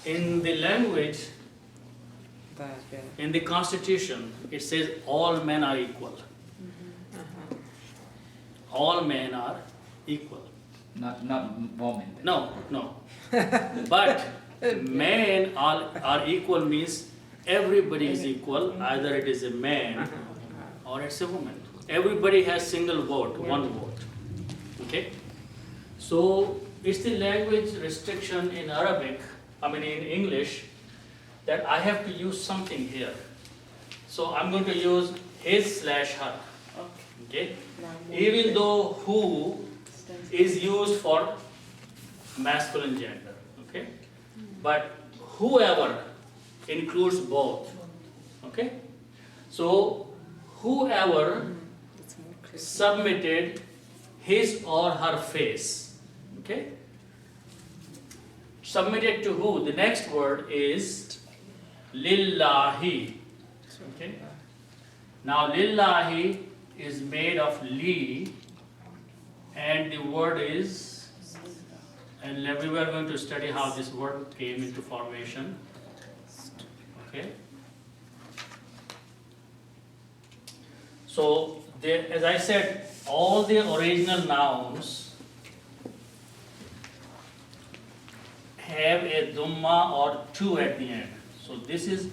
In the language, in the constitution, it says all men are equal. All men are equal. Not woman. No. But men are equal means everybody is equal, either it is a man or it's a woman. Everybody has single vote, one vote. Okay? So it's the language restriction in Arabic, in English, that I have to use something here. So I'm going to use his/her. Okay? Even though who is used for masculine gender. Okay? But whoever includes both. Okay? So whoever submitted his or her face. Okay? Submitted to who? The next word is lillahi. Okay? Now lillahi is made of li, and the word is, and we were going to study how this word came into formation. Okay? So, as I said, all the original nouns have a dhamma or two at the end. So this is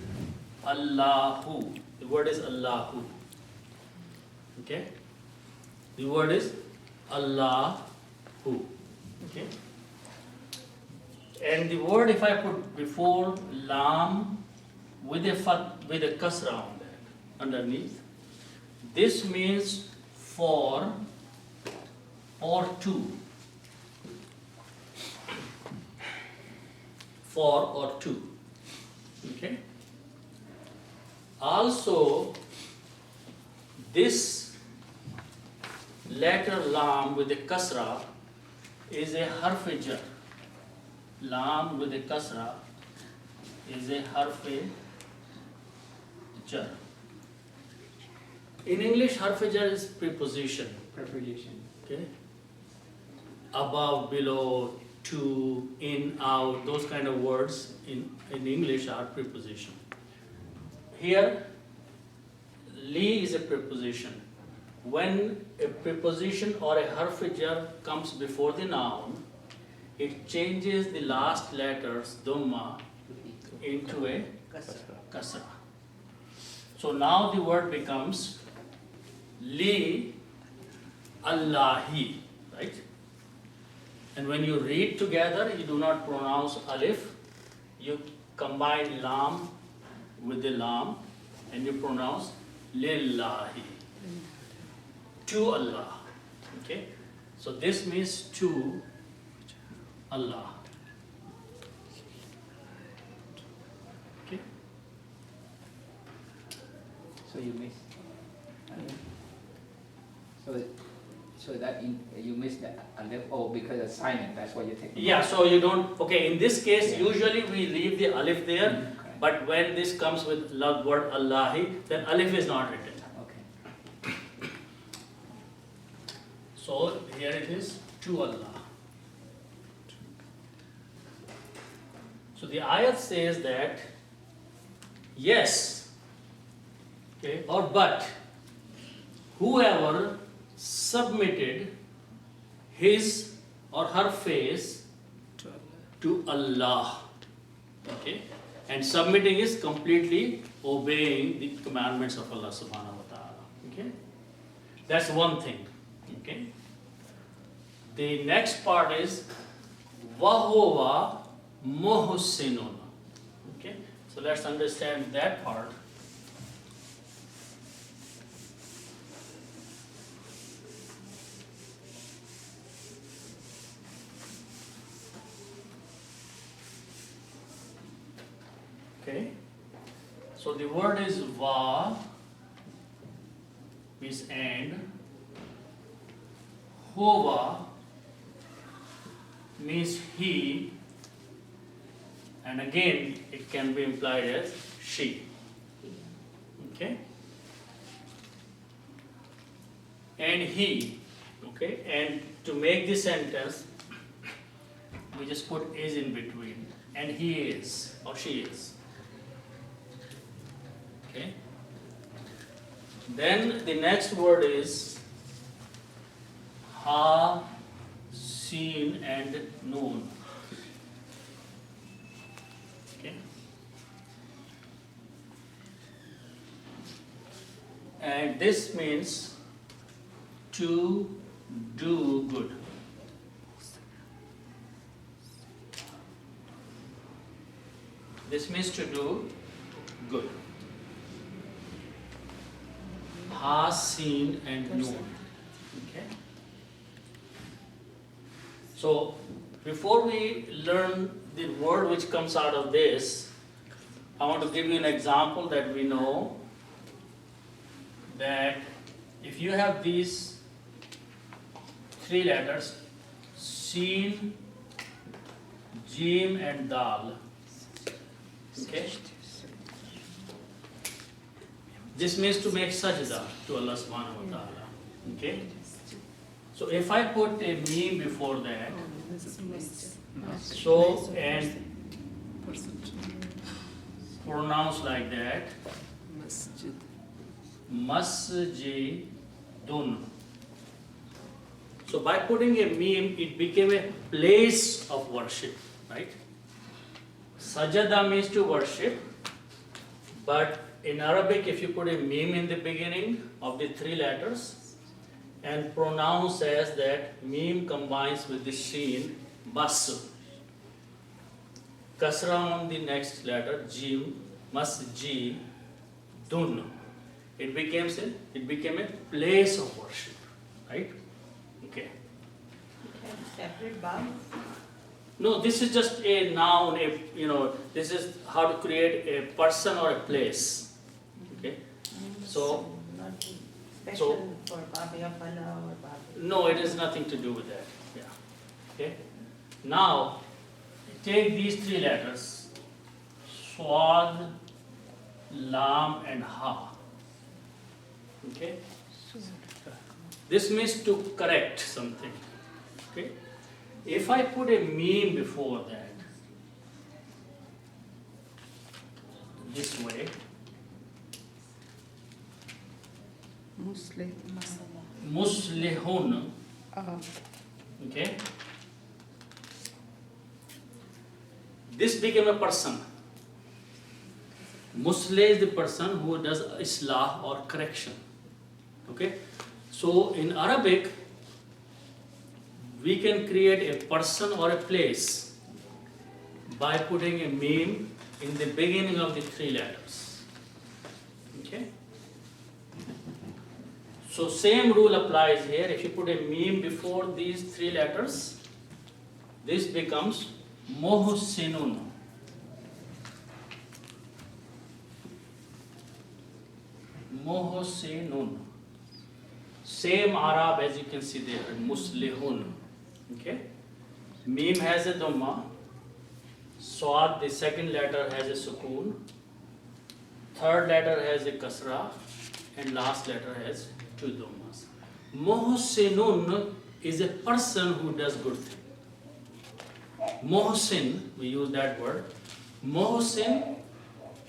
Allahu. The word is Allahu. Okay? The word is Allahu. Okay? And the word, if I put before lam with a kasra on that, underneath, this means for or to. For or to. Okay? Also, this letter lam with a kasra is a harf-e-jar. Lam with a kasra is a harf-e-jar. In English, harf-e-jar is preposition. Preposition. Okay? Above, below, to, in, out, those kind of words in English are preposition. Here, li is a preposition. When a preposition or a harf-e-jar comes before the noun, it changes the last letters, dhamma, into a kasra. So now the word becomes li Allahi, right? And when you read together, you do not pronounce alif, you combine lam with the lam, and you pronounce lillahi, to Allah. Okay? So this means to Allah. Okay? So you miss. So that you miss the alif, because of silent. That's what you're taking. Yeah. So you don't. Okay. In this case, usually we leave the alif there, Okay. but when this comes with the word Allahi, then alif is not written. Okay. So here it is, to Allah. So the ayat says that yes, okay, or but, whoever submitted his or her face to Allah, okay, and submitting is completely obeying the commandments of Allah subhanahu wa ta'ala, okay, that's one thing, okay. The next part is wahuwa muhsinun. Okay, so let's understand that part. Okay, so the word is wa, means and, huwa means he, and again it can be implied as she. Okay, and he. Okay, and to make the sentence, we just put is in between, and he is or she is. Okay. Then the next word is ha, seen, and noon. Okay. And this means to do good. This means to do good. Ha, seen, and known. Okay. So before we learn the word which comes out of this, I want to give you an example that we know that if you have these three letters, seen, jim, and dal. Okay. This means to make sajda to Allah subhanahu wa ta'ala. Okay. So if I put a meme before that, so and pronouns like that, masjidun. So by putting a meme, it became a place of worship, right? Sajada means to worship, but in Arabic, if you put a meme in the beginning of the three letters, and pronoun says that meme combines with the sheen, bas. Kasra on the next letter, jim, masjidun. It became a place of worship, right? Okay. Separate vowels? No, this is just a noun, this is how to create a person or a place. Okay. So, Not special for Babi Afala or Babi. no, it has nothing to do with that. Yeah. Okay. Now, take these three letters, swad, lam, and ha. Okay. This means to correct something. Okay. If I put a meme before that, this way, muslihun, okay, this became a person. Muslih is the person who does islah or correction. Okay, so in Arabic, we can create a person or a place by putting a meme in the beginning of the three letters. Okay. So same rule applies here. If you put a meme before these three letters, this becomes muhsinun. Muhsinun. Same Arab as you can see there, muslihun. Okay. Meme has a dhamma. Swad, the second letter, has a sukoon. Third letter has a kasra. And last letter has two dhammas. Muhsinun is a person who does good thing. Muhsin, we use that word. Muhsin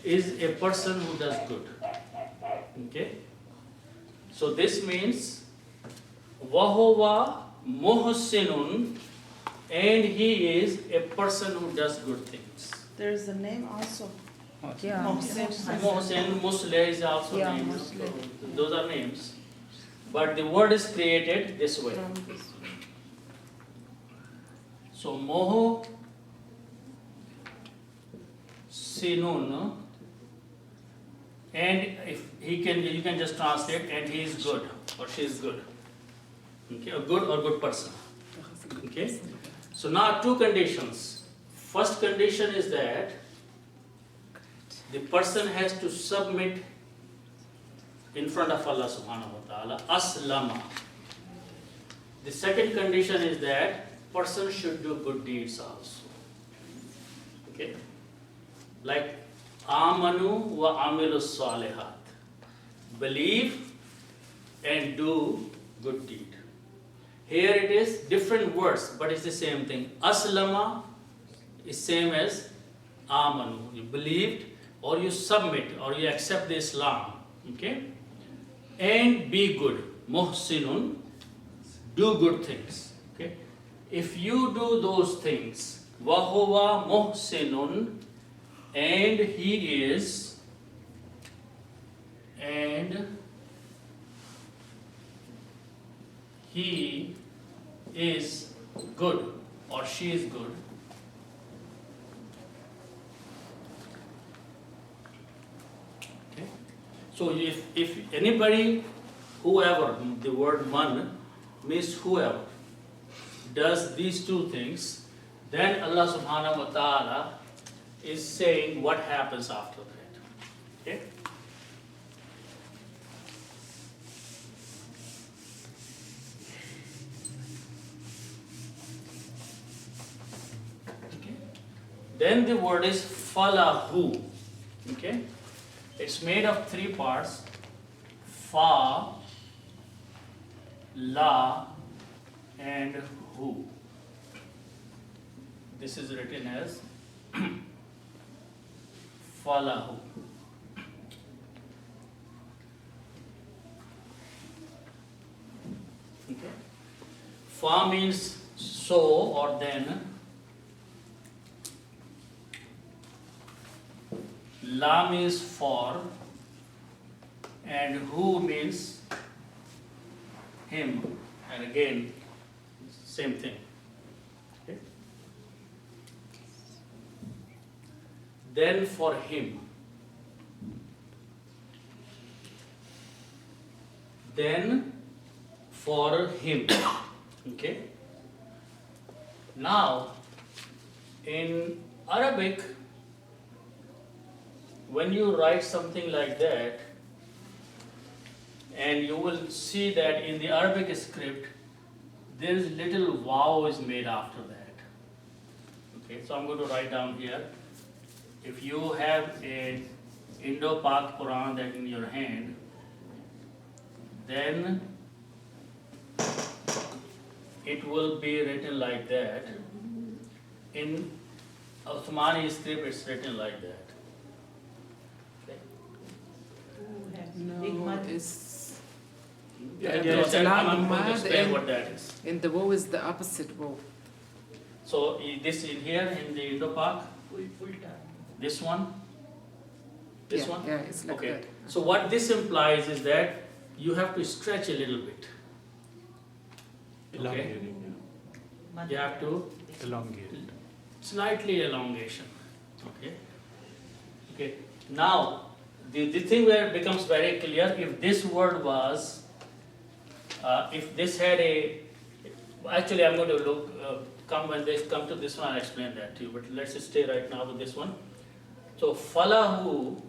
is a person who does good. Okay. So this means wahuwa muhsinun, and he is a person who does good things. There's a name also. Yeah. Muhsin, Musleh is also Yeah, names. Musleh. So those are names. But the word is created this way. From this. So moho sinun, and if he can, you can just translate, and he is good or she is good. Okay, a good or good person. Okay. So now two conditions. First condition is that the person has to submit in front of Allah subhanahu wa ta'ala, aslama. The second condition is that person should do good deeds also. Okay? Like amanu wa amilu salihat. Believe and do good deed. Here it is different words, but it's the same thing. Aslama is same as amanu. You believed, or you submit, or you accept the Islam. Okay? And be good. Muhsinun, do good things. Okay? If you do those things, wahuwa muhsinun, and he is, good, or she is good. Okay? So if anybody, whoever, the word man means whoever, does these two things, then Allah subhanahu wa ta'ala is saying what happens after that. Okay? Then the word is falahu. Okay? It's made of three parts. Fa, la, and hu. This is written as falahu. Okay? Fa means so or then. La means for, and who means him, and again same thing. Okay? Then for him, then for him. Okay? Now in Arabic, when you write something like that, and you will see that in the Arabic script, there is little waw is made after that. Okay, so I'm going to write down here. If you have a Indo-Pak Quran that in your hand, then it will be written like that. In Uthmani script, it's written like that. No, it's I'm Yeah, going to mad explain and- what that is. and the woe is the opposite woe. So this in here in the Indo-Pak, full time. this one, this Yeah, one. yeah, it's like Okay. that. So what this implies is that you have to stretch a little bit. Elongating, You have to yeah. Elongated. slightly elongation. Okay. Okay. Now the thing where it becomes very clear, if this word was, if this had a, actually I'm going to look, when they come to this one I'll explain that to you, but let's just stay right now with this one. So falahu,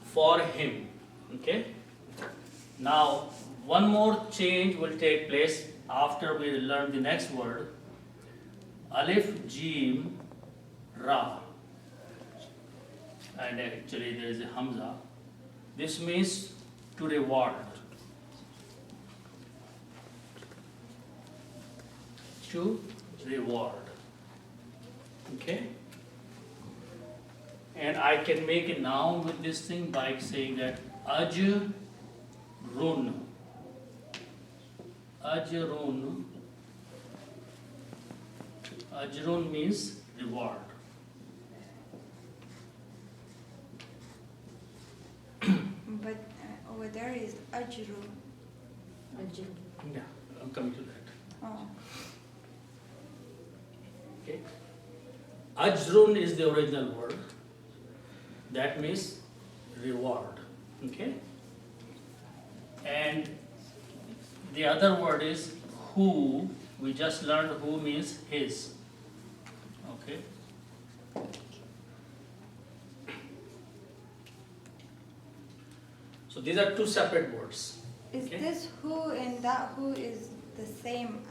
for him. Okay. Now one more change will take place after we learn the next word. Alif, Jim, Ra. And actually there is a Hamza. This means to reward. To reward. Okay? And I can make a noun with this thing by saying that ajrun. Ajrun. Ajrun means reward. But over there is ajru. Yeah, I'm coming to that. Oh. Okay. Ajrun is the original word. That means reward. Okay. And the other word is who. We just learned who means his. Okay. So these are two separate words. Is Okay. this who and that who is the same?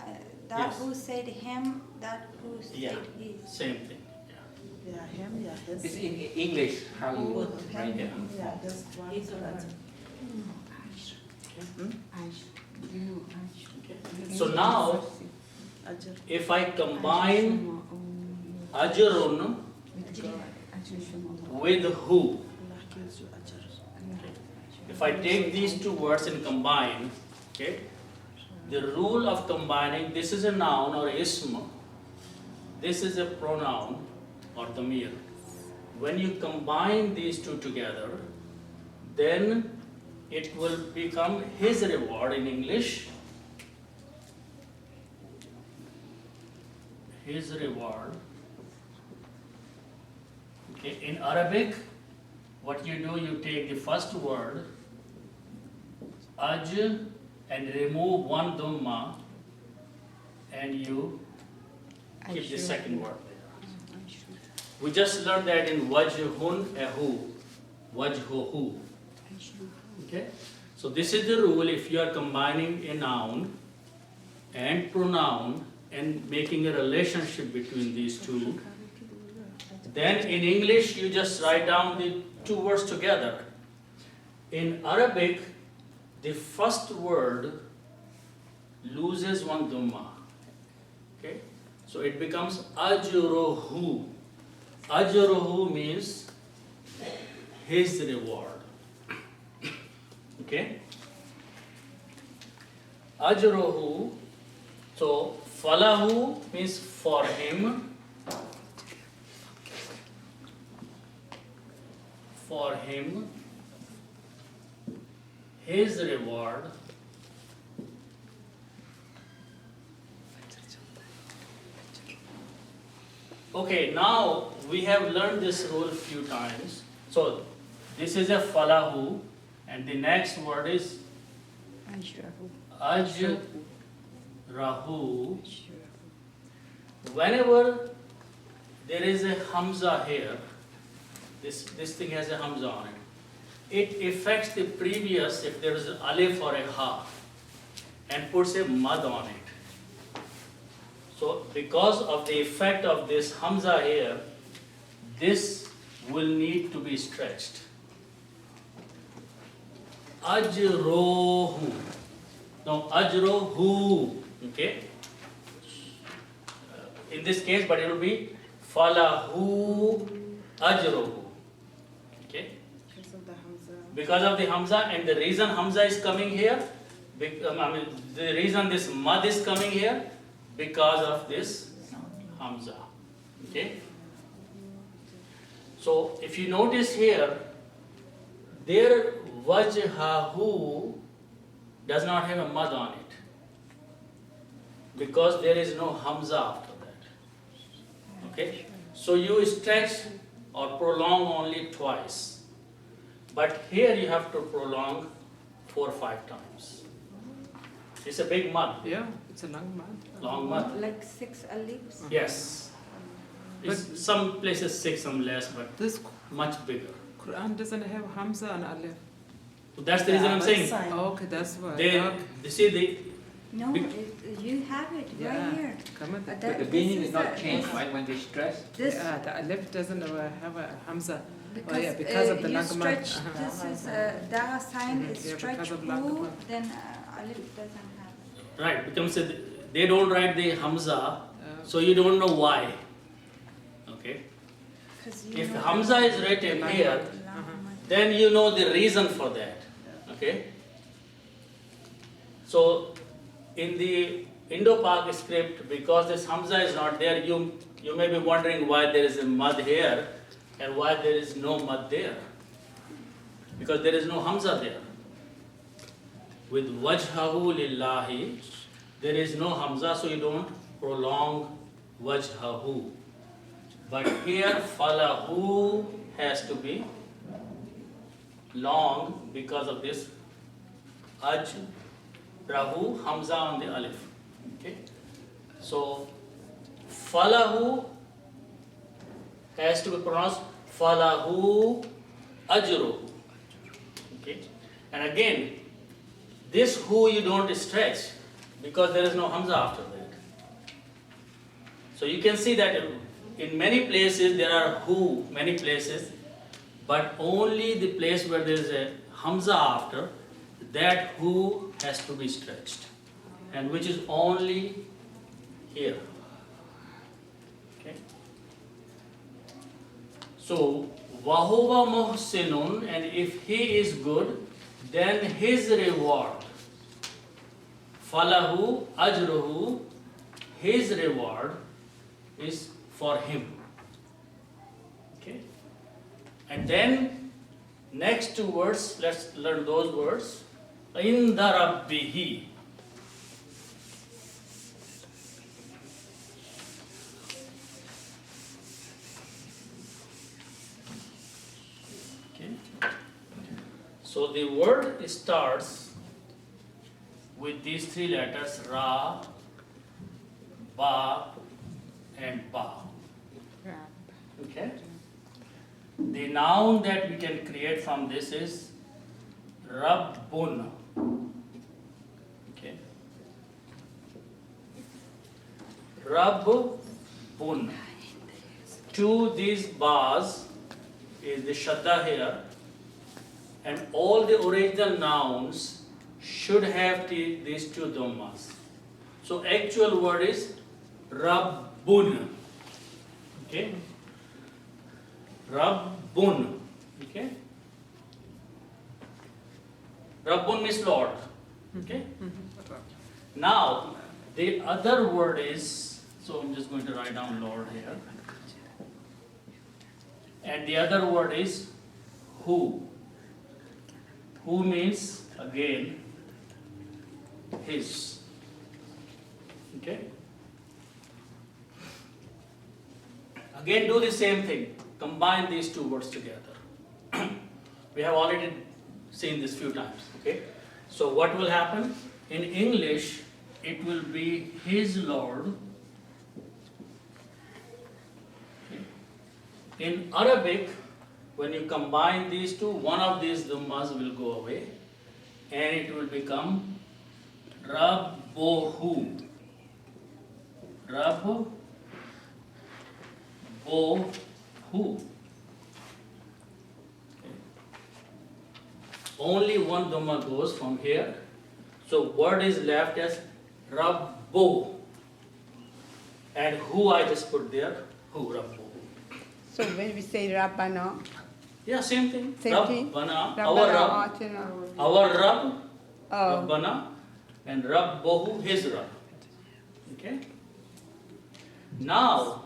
That Yes. who said him, that who said Yeah. his. Same thing. Yeah. Yeah, him, yeah, his. It's in English, how you Both. write it. Yeah, that's one. It's a that's- word. Okay. So now if I combine ajrun with who, if I take these two words and combine, okay, the rule of combining, this is a noun or ism, this is a pronoun or damir. When you combine these two together, then it will become his reward in English. His reward. Okay. In Arabic, what you do, you take the first word, aj, and remove one dhamma, and you keep the second word there. We just learned that in wajhun ahu, wajhuhu. Okay? So this is the rule. If you are combining a noun and pronoun and making a relationship between these two, then in English you just write down the two words together. In Arabic, the first word loses one dhamma. Okay? So it becomes ajruhu. Ajruhu means his reward. Okay? Ajruhu. So falahu means for him. For him. His reward. Okay, now we have learned this rule few times. So this is a falahu, and the next word is ajrahu. Whenever there is a hamza here, this thing has a hamza on it. It affects the previous, if there is an alif or a ha, and puts a mad on it. So because of the effect of this hamza here, this will need to be stretched. Ajrohu. No, ajrohu. Okay? In this case, but it will be falahu ajrohu. Okay? Because of the hamza, and the reason hamza is coming here, the reason this mad is coming here, because of this hamza. Okay? So if you notice here, their wajhahu does not have a mad on it, because there is no hamza after that. Okay? So you stretch or prolong only twice. But here you have to prolong 4 or 5 times. It's a big mud. Yeah, it's a long mud. Long mud. Like 6 alifs? Yes. It's some places 6, some less, but This much bigger. Quran doesn't have Hamza and Alif. So that's the reason I'm saying. Oh, okay, that's why. They see the No, you have it right here. Come on. But the meaning is not changed, right, when they stress? This, Yeah, the Alif doesn't have a Hamza. because, yeah, because of the you long mud. stretch, this is, da sign is Yeah, because stretch of long who, mud. then alif doesn't have it. right becomes they don't write the hamza, so you don't know why. Okay. 'Cause you If know hamza is written the here, lang- then you know the reason for that. Okay. So in the Indo-Pak script, because this hamza is not there, you may be wondering why there is a mad here and why there is no mad there. Because there is no hamza there. With wajhahu lillahi, there is no hamza, so you don't prolong wajhahu. But here falahu has to be long because of this ajrahu, hamza on the alif. Okay? So falahu has to be pronounced falahu ajruhu. Okay? And again, this who you don't stretch because there is no hamza after that. So you can see that in many places there are who, many places, but only the place where there is a hamza after, that who has to be stretched, and which is only here. Okay. So wahuwa muhsinun, and if he is good, then his reward, falahu ajruhu, his reward is for him. Okay. And then next two words, let's learn those words. Inda rabbihi. Okay. So the word starts with these three letters, Ra, Ba, and Ba. Okay. The noun that we can create from this is Rabbun. Okay. Rabbun. To these bars is the shadda here, and all the original nouns should have these two dhammas. So actual word is Rabbun. Okay. Rabbun. Okay. Rabbun means Lord. Okay. Now the other word is, so I'm just going to write down Lord here. And the other word is who. Who means again his. Okay. Again, do the same thing. Combine these two words together. We have already seen this few times. Okay. So what will happen? In English, it will be his Lord. Okay. In Arabic, when you combine these two, one of these dhammas will go away, and it will become Rabbohu. Rabbohu. Okay. Only one dhamma goes from here. So word is left as Rabbo. And who I just put there, who, Rabbo. So when we say Rabbana, Yeah, same thing. Same thing? Rabbana, Rabbana, our Rabb, oh, Rabbana, and Rabbohu, his Rabb. Okay? Now,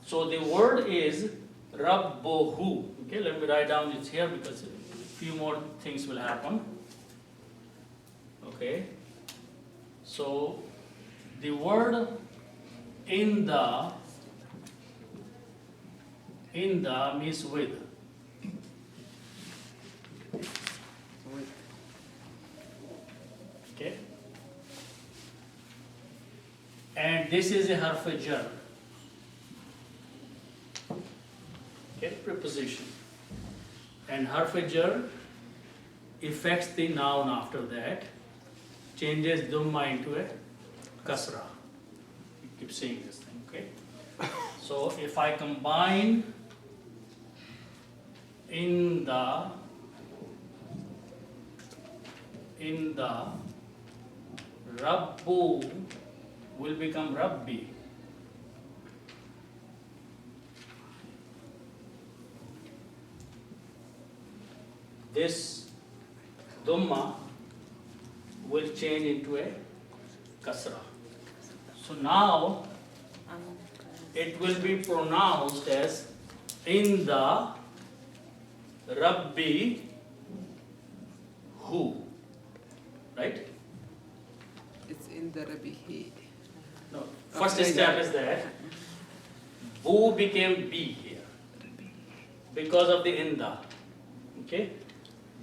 so the word is Rabbohu. Okay, let me write down this here because a few more things will happen. Okay, so the word inda means with. Okay, and this is a harf-jar. Okay, preposition. And harf-jar affects the noun after that, changes dhamma into a kasra. You keep saying this thing, okay? So if I combine in the Rabbu will become Rabbi. This dhamma will change into a kasra. So now it will be pronounced as in the Rabbi who. Right? It's in the Rabihi. No. First Okay, step yeah. is that who became B here because of the inda. Okay?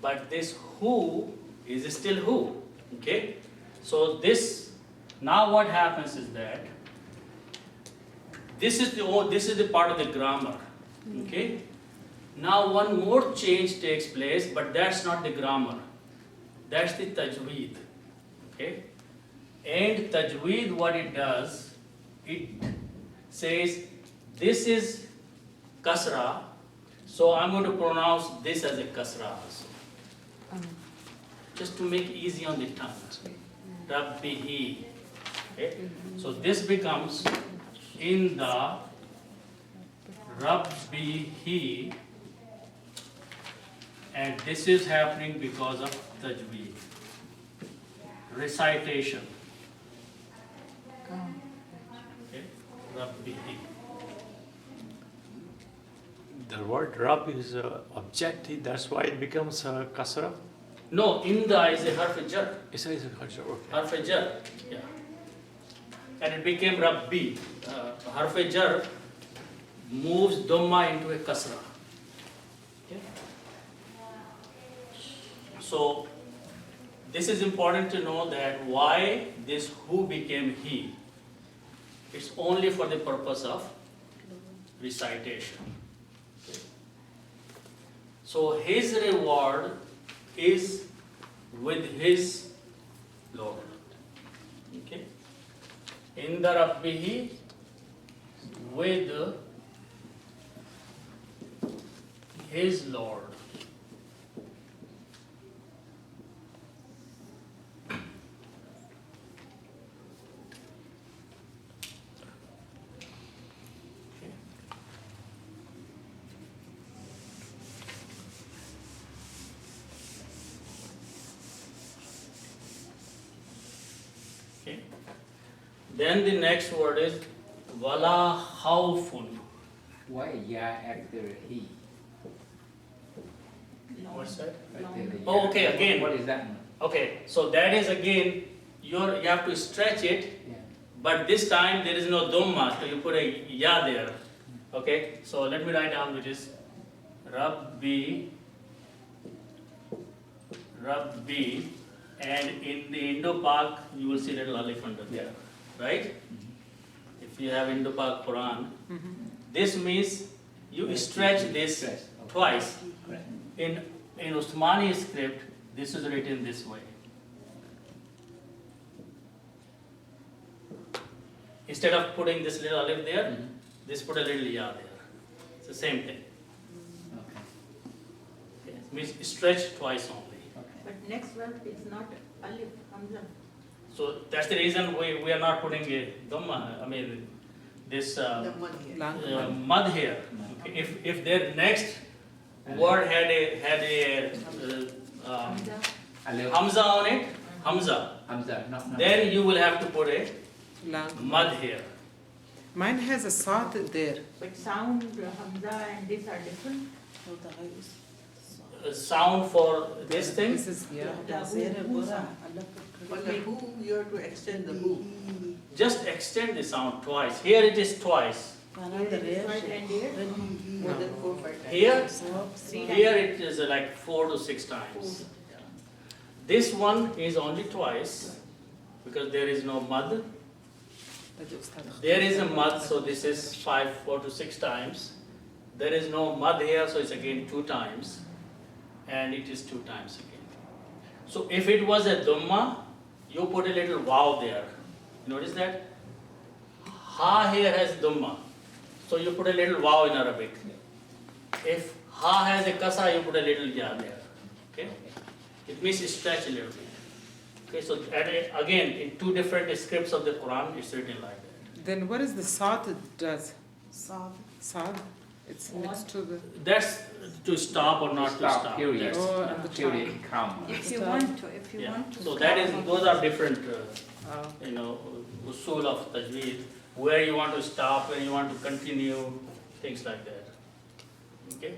But this who is still who. Okay? So this, now what happens is that this is the part of the grammar. Okay? Now one more change takes place, but that's not the grammar. That's the tajweed. Okay? And tajweed, what it does, it says this is kasra, so I'm going to pronounce this as a kasra also. Just to make it easy on the tongue. Rabbihi. Okay? So this becomes in the Rabbihi, and this is happening because of tajweed, recitation. Okay? Rabbihi. The word Rab is objective, that's why it becomes kasra. No, inda is a harf jar. It's a okay. Harf jar. Yeah. And it became Rabbi. Harf jar moves dhamma into a kasra. Okay? So this is important to know that why this who became he. It's only for the purpose of recitation. Okay? So his reward is with his Lord. Okay? In the Rabbihi, with his Lord. Okay. Okay. Then the next word is wala khawfun. Why ya after he? What's that? Right there, the Oh, ya. okay, again. What is that? Okay, so that is again, you have to stretch it, Yeah. but this time there is no dhamma, so you put a ya there. Okay, so let me write down which is Rabbi, Rabbi, and in the Indo-Pak you will see little alif under there, right? If you have Indo-Pak Quran, this means you stretch this Stretch, okay. twice. Correct. In Usmani script, this is written this way. Instead of putting this little alif there, Mhm. this put a little ya there. It's the same thing. Okay. Okay? It means stretch twice only. Okay. But next word is not alif, hamza. So that's the reason we are not putting a dhamma. I mean, this mud here. Okay? If their next word had a Hamza. Alif. hamza on it, hamza, Hamza, not. then you will have to put a Lang. mud here. Mine has a sat there. But sound, hamza and this are different. Sound for this thing. This is yeah. The who sound. But the who, you have to extend the who. Just extend the sound twice. Here it is twice. Here it is right and here. More than 4 or 5 times. Here, Three here times. it is like 4 to 6 times. This one is only twice because there is no mud. There is a mud, so this is 4 to 6 times. There is no mud here, so it's again 2 times. And it is 2 times again. So if it was a dhamma, you put a little wow there. Notice that? Ha here has dhamma. So you put a little wow in Arabic. If ha has a kasra, you put a little ya there. Okay? It means stretch a little bit. Okay, so again, in 2 different scripts of the Quran, it's written like that. Then what is the sat does? Sad. It's next to the. That's to stop or not to stop. Period. That's- Oh, at the Period, comma. If you want to, if you yeah. want to. So that is, those are different, Oh. usul of tajweed, where you want to stop, where you want to continue, things like that. Okay?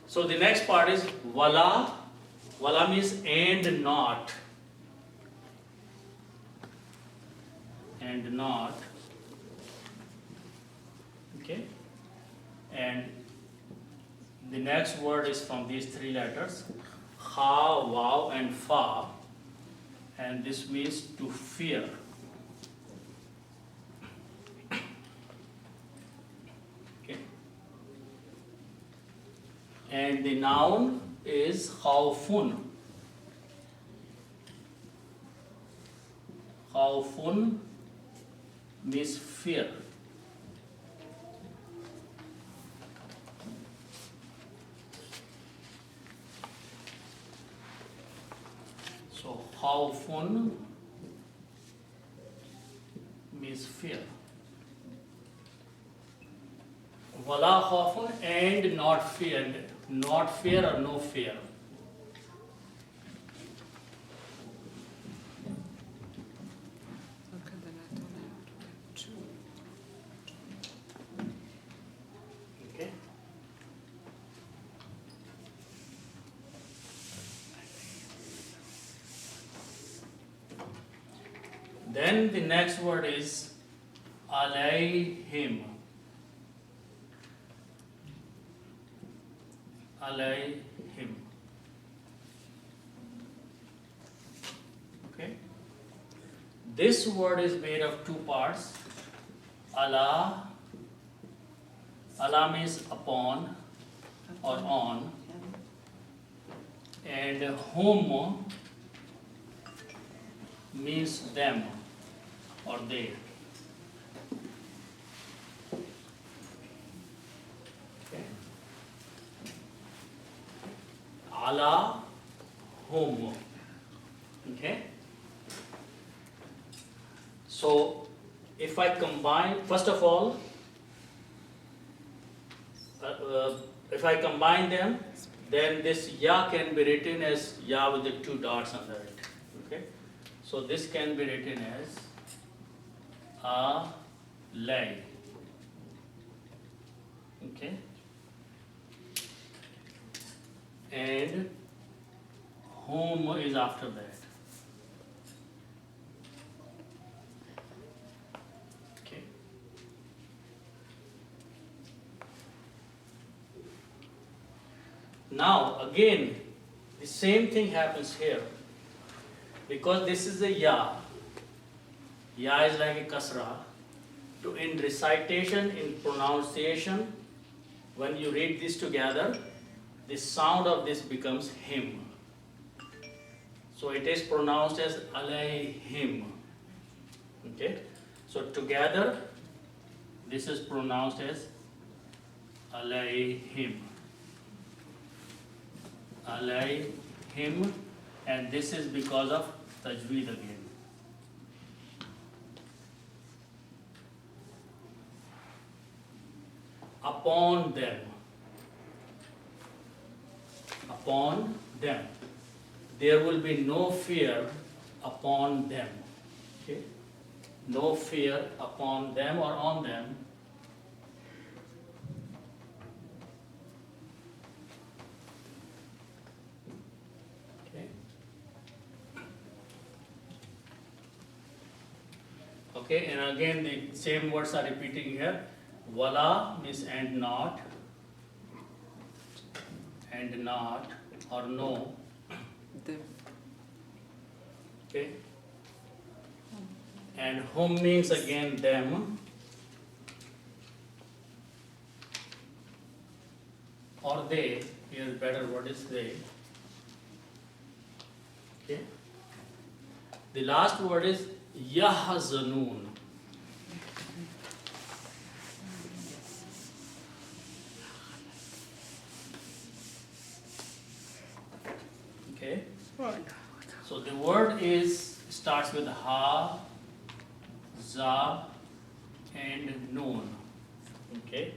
So the next part is wala. Wala means and not. And not. Okay? And the next word is from these 3 letters, ha, waw, and fa. And this means to fear. Okay. And the noun is khawfun. Khawfun means fear. So khawfun fear. Wala khawfun, and not fear. Not fear or no fear. Okay, then I don't have to get two. Okay. Then the next word is alayhim. Alayhim. Okay. This word is made of two parts. Allah. Allah means upon or on. And hum means them or they. Okay. Ala hum. Okay. So if I combine, first of all, if I combine them, then this ya can be written as ya with the two dots under it. Okay. So this can be written as a lay. Okay. And whom is after that. Okay. Now again, the same thing happens here. Because this is a ya. Ya is like a kasra. So in recitation, in pronunciation, when you read this together, the sound of this becomes him. So it is pronounced as alayhim. Okay? So together, this is pronounced as alayhim. Alayhim, and this is because of tajweed again. Upon them. Upon them. There will be no fear upon them. Okay? No fear upon them or on them. Okay? Okay, and again the same words are repeating here. Wala means and not or no. Them. Okay. And whom means again them or they. Here better word is they. Okay. The last word is yahzanun. Okay. So the word starts with ha, za, and noon. Okay.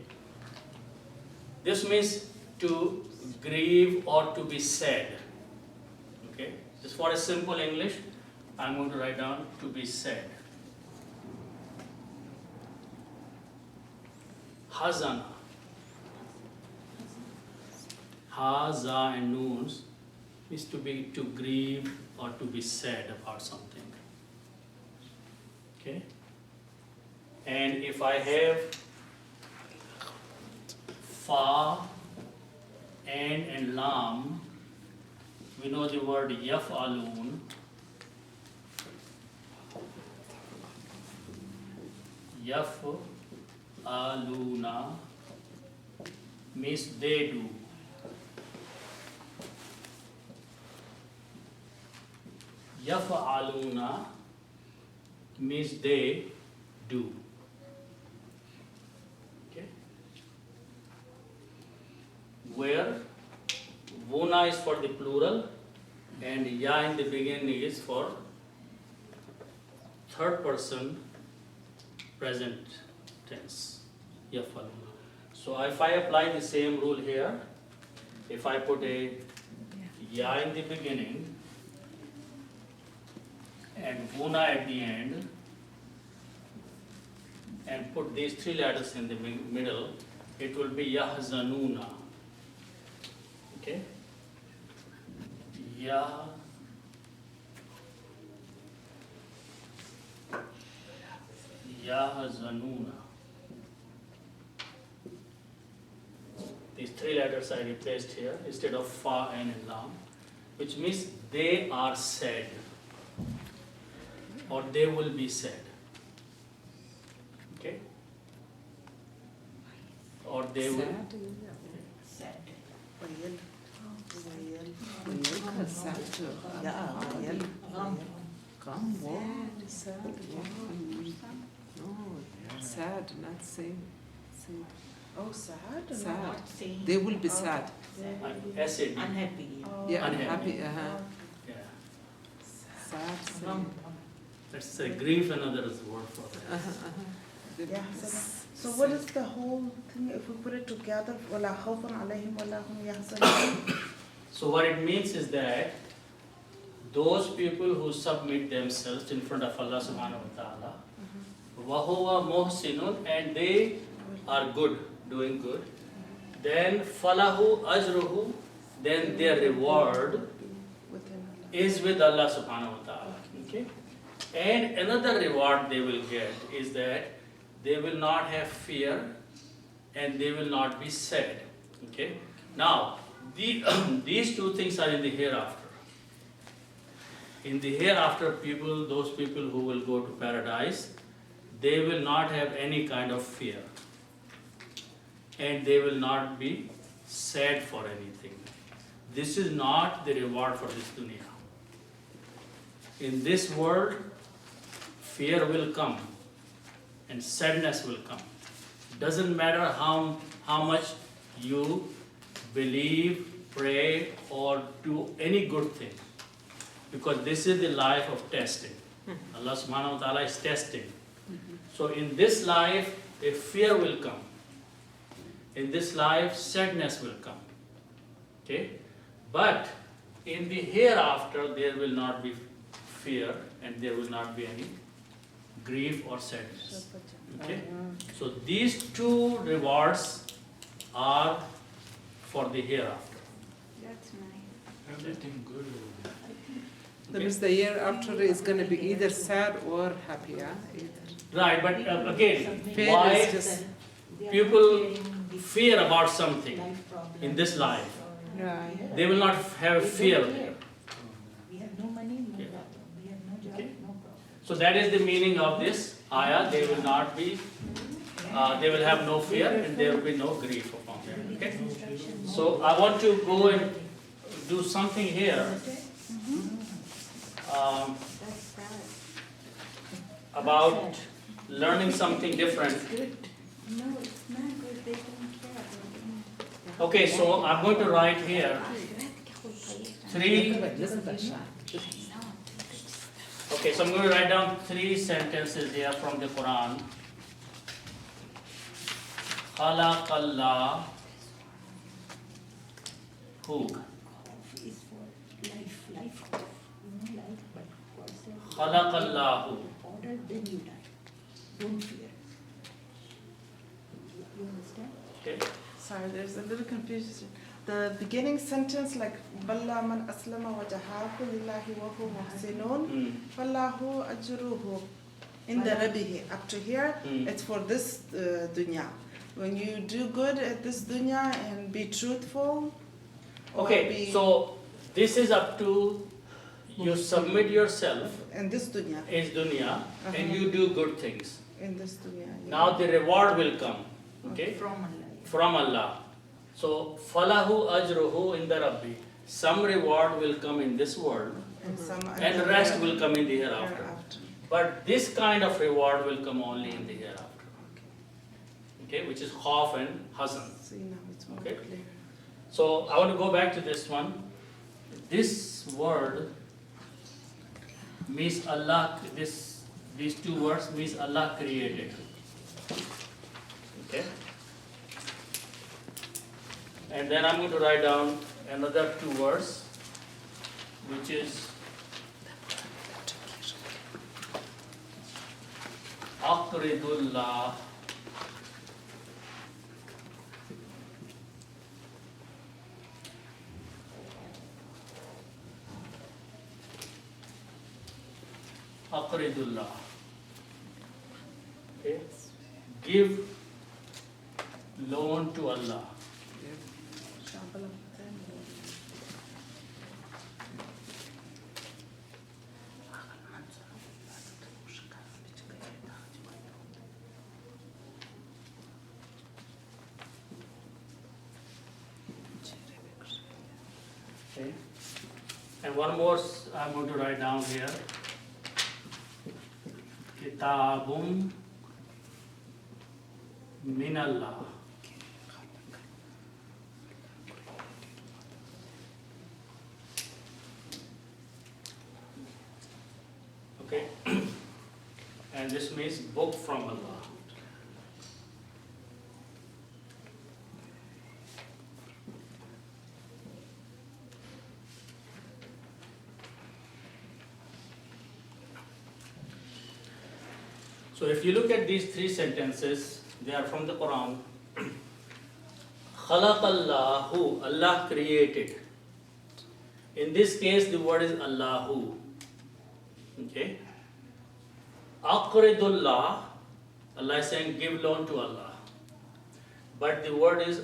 This means to grieve or to be sad. Okay. Just for a simple English, I'm going to write down to be sad. Hazana. Ha, za, and noons is to grieve or to be sad about something. Okay? And if I have fa, and lam, we know the word yaf'alun. Yaf'aluna means they do. Yaf'aluna means they do. Okay? Where vuna is for the plural and ya in the beginning is for third person present tense. Yafaluna. So if I apply the same rule here, if I put a ya in the beginning and guna at the end and put these three letters in the middle, it will be yahzanuna. Okay? Yahzanuna. These three letters I replaced here instead of fa and lam, which means they are said or they will be said. Okay? Or they will. Sad. Wayal. Wayal has sad too. Yeah, Wayal. Ram. Come, wow. Sad. Wow. No, sad, not same. Sad. Oh, sad? No, Sad. not saying. They will be sad. SAD. Unhappy. Oh, Yeah, Unhappy. unhappy. Yeah. Sad. Ram. That's a grief, another is the word for that. Yeah, so what is the whole thing if we put it together? وَلَا خَوْفٌ عَلَيْهِمْ وَلَا هُمْ يَحْزَنُونَ. So what it means is that those people who submit themselves in front of Allah subhanahu wa ta'ala, وَهُوَ مُحْسِنٌ, and they are good, doing good, then فَلَهُ أَجْرُهُ, then their reward Within Allah. is with Allah subhanahu wa ta'ala. Okay? And another reward they will get is that they will not have fear and they will not be sad. Okay? Now, these two things are in the hereafter. In the hereafter, those people who will go to paradise, they will not have any kind of fear. And they will not be sad for anything. This is not the reward for this dunya. In this world, fear will come and sadness will come. Doesn't matter how much you believe, pray, or do any good thing. Because this is the life of testing. Allah subhanahu wa ta'ala is testing. So in this life, a fear will come. In this life, sadness will come. Okay? But in the hereafter, there will not be fear and there will not be any grief or sadness. Okay? So these two rewards are for the hereafter. That's nice. Everything good. That means the year after is going to be either sad or happy, yeah? Either. Right, but again, Fear why is just people fear about something in this life? Right. They will not have fear there. We have no money, no Yeah. problem. We have no job, Okay. no problem. So that is the meaning of this ayah. They will not be, they will have no fear and there will be no grief upon them. Okay? So I want to go and do something here That's sad. about learning something different. No, it's not good. They don't care about it. Okay, so I'm going to write here three. Okay, so I'm going to write down 3 sentences here from the Quran. Khalaqallah. Who? Is for life, life, life, but God said, Khalaqallahu. order, then you die. Don't fear. You understand? Okay. Sorry, there's a little confusion. The beginning sentence, like Balla man aslama wajahahu lillahi wa huwa muhsinun, fallahu ajruhu inda rabbihi. Up to here, it's for this dunya. When you do good at this dunya and be truthful, or Okay, be so this is up to you submit yourself in this dunya, in dunya and you do good things. in this dunya. yeah. Now the reward will come. Okay? From Allah. From Allah. So falahu ajruhu in the Rabbi. Some reward will come in this world and some and the rest will come in the hereafter. hereafter. But this kind of reward will come only in the hereafter. Okay, which is khawf and hazan. See, now it's more Okay. clear. So I want to go back to this one. This word means Allah, these two words means Allah created. Okay? And then I'm going to write down another two words, which is Aqridullah. Aqridullah. Okay. Give loan to Allah. Okay. And one more I'm going to write down here. Kitabum minallah. Okay. And this means book from Allah. So if you look at these three sentences, they are from the Quran. Khalaqallahu, Allah created. In this case, the word is Allahu. Okay. Aqridullah, Allah is saying give loan to Allah. But the word is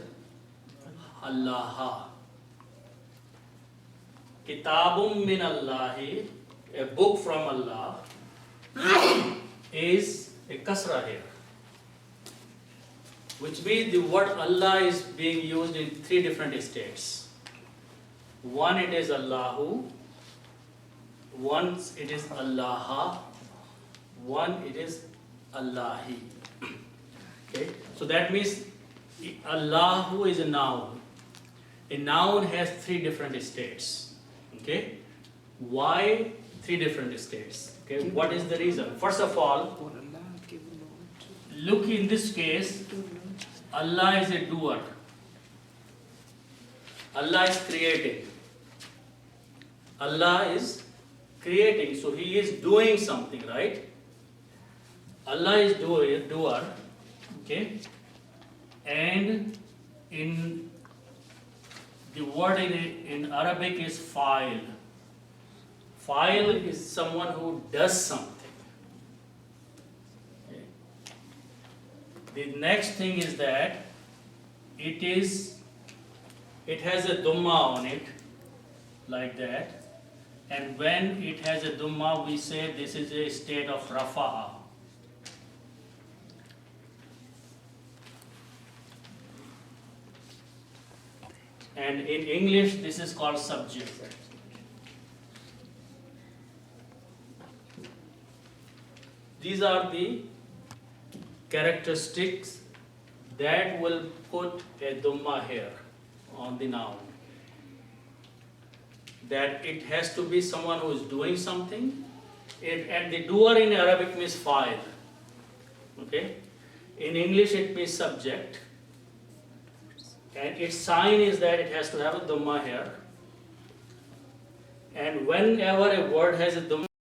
Allah. Kitabum min Allahi, a book from Allah, is a kasra here. Which means the word Allah is being used in three different states. One, it is Allahu. One, it is Allah. One, it is Allahi. Okay? So that means Allahu is a noun. A noun has three different states. Okay? Why three different states? Okay? What is the reason? First of all, look in this case, Allah is a doer. Allah is creating. Allah is creating, so He is doing something, right? Allah is doer, okay? And in the word in Arabic is fa'il. Fa'il is someone who does something. Okay. The next thing is that it has a dhamma on it, like that. And when it has a dhamma, we say this is a state of rafa'a. And in English, this is called subject. These are the characteristics that will put a dhamma here on the noun. That it has to be someone who is doing something. And the doer in Arabic means fa'il. Okay? In English it means subject. And its sign is that it has to have a dhamma here. And whenever a word has a dhamma,